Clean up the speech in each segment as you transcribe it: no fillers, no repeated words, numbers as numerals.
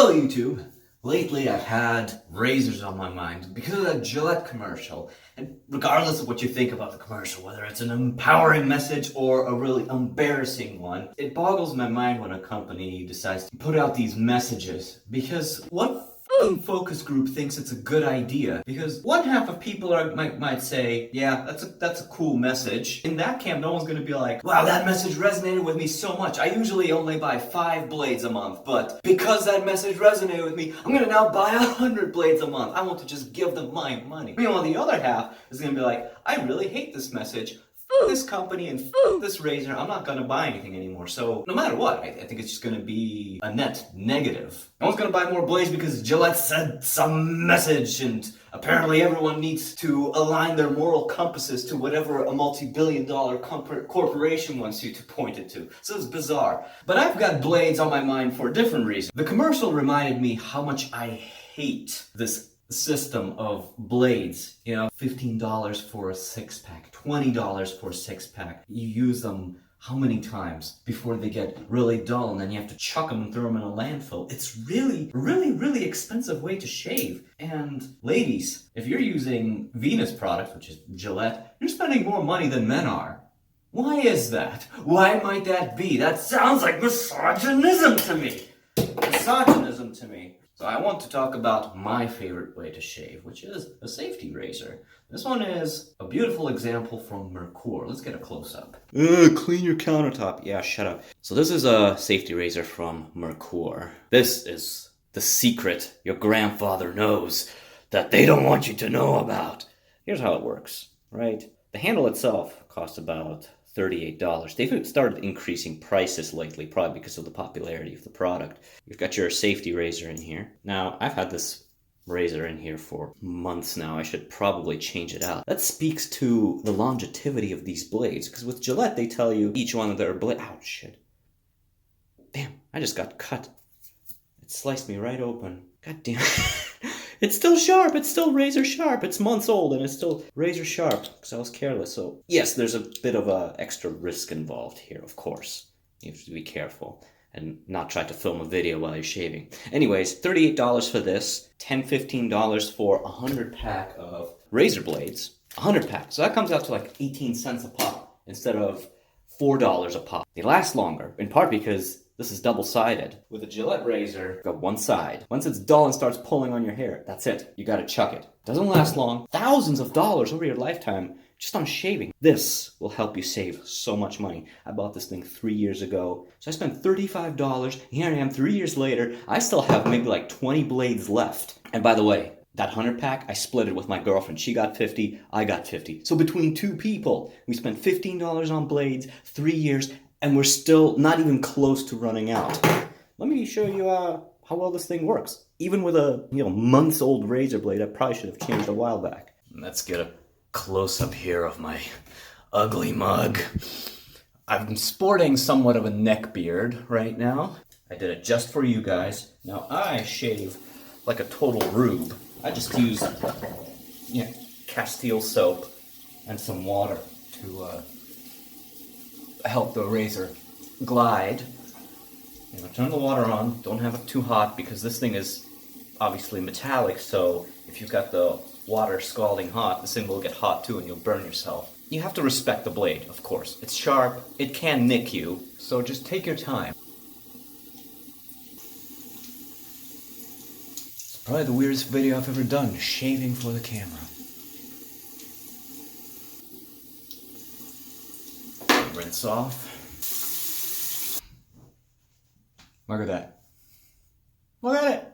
Well, YouTube, lately I've had razors on my mind because of that Gillette commercial. And regardless of what you think about the commercial, whether it's an empowering message or a really embarrassing one, it boggles my mind when a company decides to put out these messages. Because what focus group thinks it's a good idea? Because one half of people might say, yeah, that's a cool message. In that camp, no one's gonna be like, wow, that message resonated with me so much. I usually only buy 5 blades a month, but because that message resonated with me, I'm gonna now buy 100 blades a month. I want to just give them my money. Meanwhile, the other half is gonna be like, I really hate this message. This company and this razor, I'm not gonna buy anything anymore. So no matter what, I think it's just gonna be a net negative. No one's gonna buy more blades because Gillette said some message, and apparently everyone needs to align their moral compasses to whatever a multi-billion-dollar corporation wants you to point it to. So it's bizarre. But I've got blades on my mind for a different reason. The commercial reminded me how much I hate this system of blades. You know, $15 for a 6-pack, $20 for a 6-pack. You use them how many times before they get really dull, and then you have to chuck them and throw them in a landfill. It's really expensive way to shave. And ladies, if you're using Venus products, which is Gillette, you're spending more money than men are. Why is that? Why might that be? That sounds like misogynism to me. Misogynism to me. So I want to talk about my favorite way to shave, which is a safety razor. This one is a beautiful example from Merkur. Let's get a close-up. Clean your countertop. Yeah, shut up. So this is a safety razor from Merkur. This is the secret your grandfather knows that they don't want you to know about. Here's how it works, right? The handle itself costs about $38. They've started increasing prices lately, probably because of the popularity of the product. You've got your safety razor in here. Now, I've had this razor in here for months now. I should probably change it out. That speaks to the longevity of these blades, because with Gillette, they tell you each one of their blades... Ouch, shit. Damn, I just got cut. It sliced me right open. God damn it. It's still sharp. It's still razor sharp. It's months old and it's still razor sharp because I was careless. So yes, there's a bit of a extra risk involved here, of course. You have to be careful and not try to film a video while you're shaving. Anyways, $38 for this, $10, $15 for a 100-pack of razor blades. 100 packs. So that comes out to like 18 cents a pop instead of $4 a pop. They last longer, in part because this is double-sided. With a Gillette razor, you've got one side. Once it's dull and starts pulling on your hair, that's it. You gotta chuck it. Doesn't last long. Thousands of dollars over your lifetime just on shaving. This will help you save so much money. I bought this thing 3 years ago. So I spent $35. Here I am 3 years later. I still have maybe like 20 blades left. And by the way, that 100-pack, I split it with my girlfriend. She got 50, I got 50. So between two people, we spent $15 on blades, 3 years, and we're still not even close to running out. Let me show you how well this thing works. Even with a months-old razor blade, I probably should have changed a while back. Let's get a close-up here of my ugly mug. I'm sporting somewhat of a neck beard right now. I did it just for you guys. Now I shave like a total rube. I just use Castile soap and some water to help the razor glide. Turn the water on. Don't have it too hot because this thing is obviously metallic, so if you've got the water scalding hot, this thing will get hot too and you'll burn yourself. You have to respect the blade, of course. It's sharp, it can nick you, so just take your time. It's probably the weirdest video I've ever done, shaving for the camera. Rinse off. Look at that. Look at it!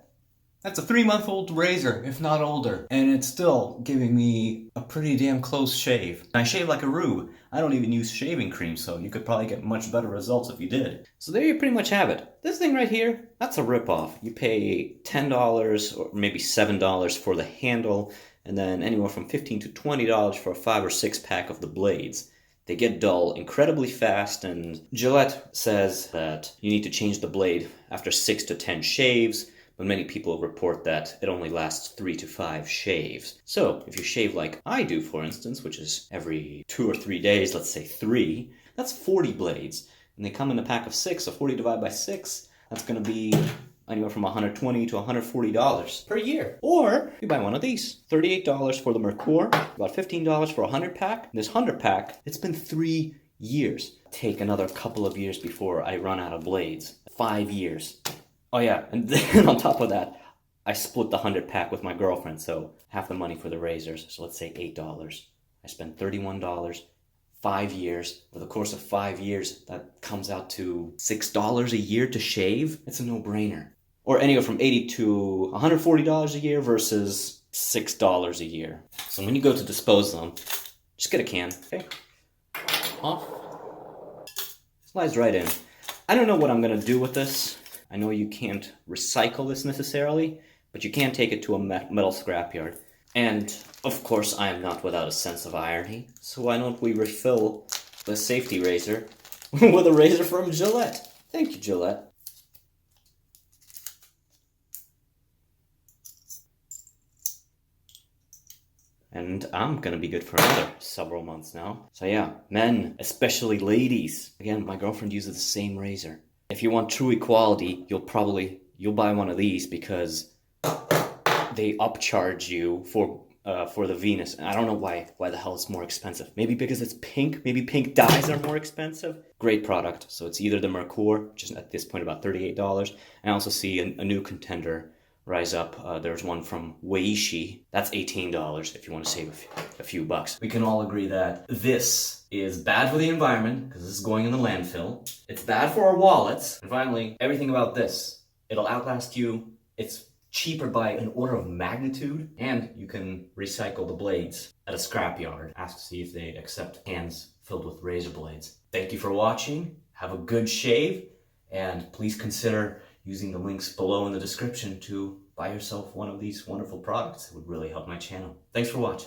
That's a 3-month-old razor, if not older. And it's still giving me a pretty damn close shave. I shave like a rube. I don't even use shaving cream, so you could probably get much better results if you did. So there you pretty much have it. This thing right here, that's a ripoff. You pay $10 or maybe $7 for the handle, and then anywhere from $15 to $20 for a 5 or 6 pack of the blades. They get dull incredibly fast, and Gillette says that you need to change the blade after 6 to 10 shaves, but many people report that it only lasts 3 to 5 shaves. So if you shave like I do, for instance, which is every 2 or 3 days, let's say 3, that's 40 blades. And they come in a pack of 6, so 40 divided by 6, that's going to be anywhere from $120 to $140 per year. Or you buy one of these, $38 for the Merkur, about $15 for a 100-pack. This 100-pack, it's been 3 years. Take another couple of years before I run out of blades. 5 years. Oh yeah, and then on top of that, I split the 100-pack with my girlfriend, so half the money for the razors, so let's say $8. I spent $31, 5 years. Over the course of 5 years, that comes out to $6 a year to shave. It's a no-brainer. Or anywhere from $80 to $140 a year versus $6 a year. So when you go to dispose of them, just get a can, okay? Off. Slides right in. I don't know what I'm gonna do with this. I know you can't recycle this necessarily, but you can take it to a metal scrapyard. And, of course, I am not without a sense of irony, so why don't we refill the safety razor with a razor from Gillette? Thank you, Gillette. And I'm gonna be good for another several months now. So yeah, men, especially ladies. Again, my girlfriend uses the same razor. If you want true equality, you'll buy one of these because they upcharge you for the Venus. And I don't know why the hell it's more expensive. Maybe because it's pink. Maybe pink dyes are more expensive. Great product. So it's either the Merkur, which is at this point about $38. I also see a new contender rise up. There's one from Weishi. That's $18 if you want to save a few bucks. We can all agree that this is bad for the environment because this is going in the landfill. It's bad for our wallets. And finally, everything about this. It'll outlast you. It's cheaper by an order of magnitude, and you can recycle the blades at a scrapyard. Ask to see if they accept cans filled with razor blades. Thank you for watching. Have a good shave, and please consider using the links below in the description to buy yourself one of these wonderful products. It would really help my channel. Thanks for watching.